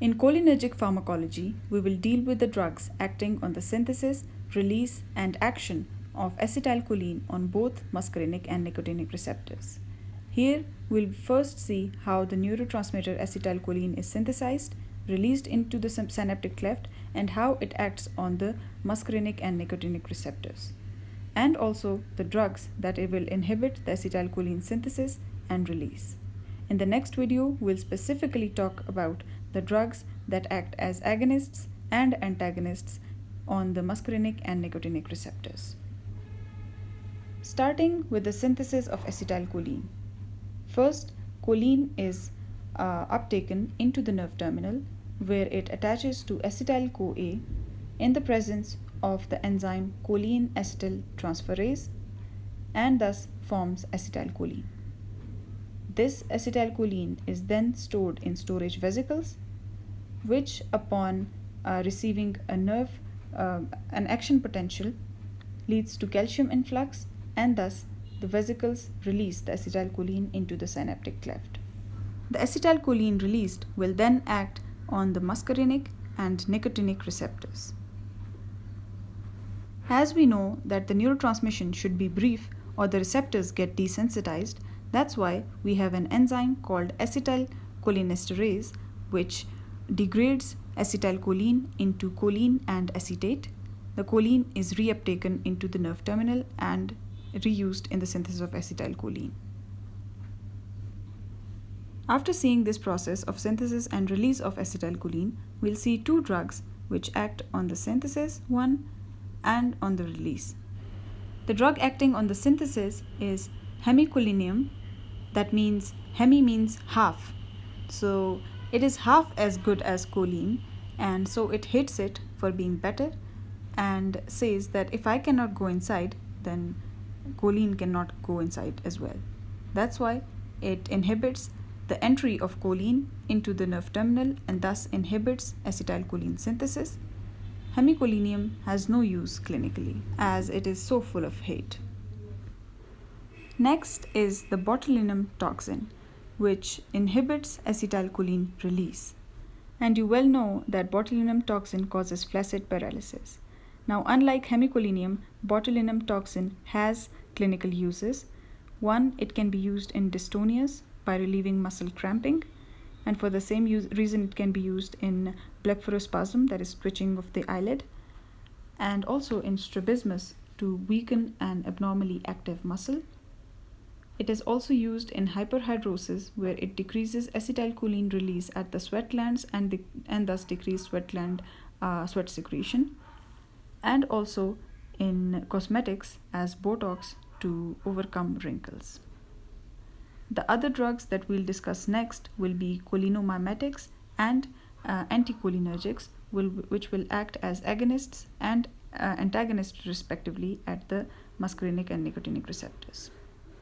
In cholinergic pharmacology, we will deal with the drugs acting on the synthesis, release, and action of acetylcholine on both muscarinic and nicotinic receptors. Here, we'll first see how the neurotransmitter acetylcholine is synthesized, released into the synaptic cleft, and how it acts on the muscarinic and nicotinic receptors, and also the drugs that it will inhibit the acetylcholine synthesis and release. In the next video, we'll specifically talk about the drugs that act as agonists and antagonists on the muscarinic and nicotinic receptors. Starting with the synthesis of acetylcholine. First, choline is uptaken into the nerve terminal where it attaches to acetyl-CoA in the presence of the enzyme choline acetyl transferase and thus forms acetylcholine. This acetylcholine is then stored in storage vesicles, which upon receiving an action potential leads to calcium influx, and thus the vesicles release the acetylcholine into the synaptic cleft. The acetylcholine released will then act on the muscarinic and nicotinic receptors. As we know that the neurotransmission should be brief or the receptors get desensitized, that's why we have an enzyme called acetylcholinesterase which degrades acetylcholine into choline and acetate. The choline is reuptaken into the nerve terminal and reused in the synthesis of acetylcholine. After seeing this process of synthesis and release of acetylcholine, we'll see two drugs which act on the synthesis, one, and on the release. The drug acting on the synthesis is hemicholinum. That means hemi means half. So it is half as good as choline, and so it hates it for being better and says that if I cannot go inside, then choline cannot go inside as well. That's why it inhibits the entry of choline into the nerve terminal and thus inhibits acetylcholine synthesis. Hemicholinum has no use clinically as it is so full of hate. Next is the botulinum toxin, which inhibits acetylcholine release. And you well know that botulinum toxin causes flaccid paralysis. Now, unlike hemicholinum, botulinum toxin has clinical uses. One, it can be used in dystonias by relieving muscle cramping, and for the same reason it can be used in blepharospasm, that is twitching of the eyelid, and also in strabismus to weaken an abnormally active muscle. It is also used in hyperhidrosis where it decreases acetylcholine release at the sweat glands and thus decrease sweat secretion, and also in cosmetics as Botox to overcome wrinkles. The other drugs that we'll discuss next will be cholinomimetics and anticholinergics, which will act as agonists and antagonists respectively at the muscarinic and nicotinic receptors.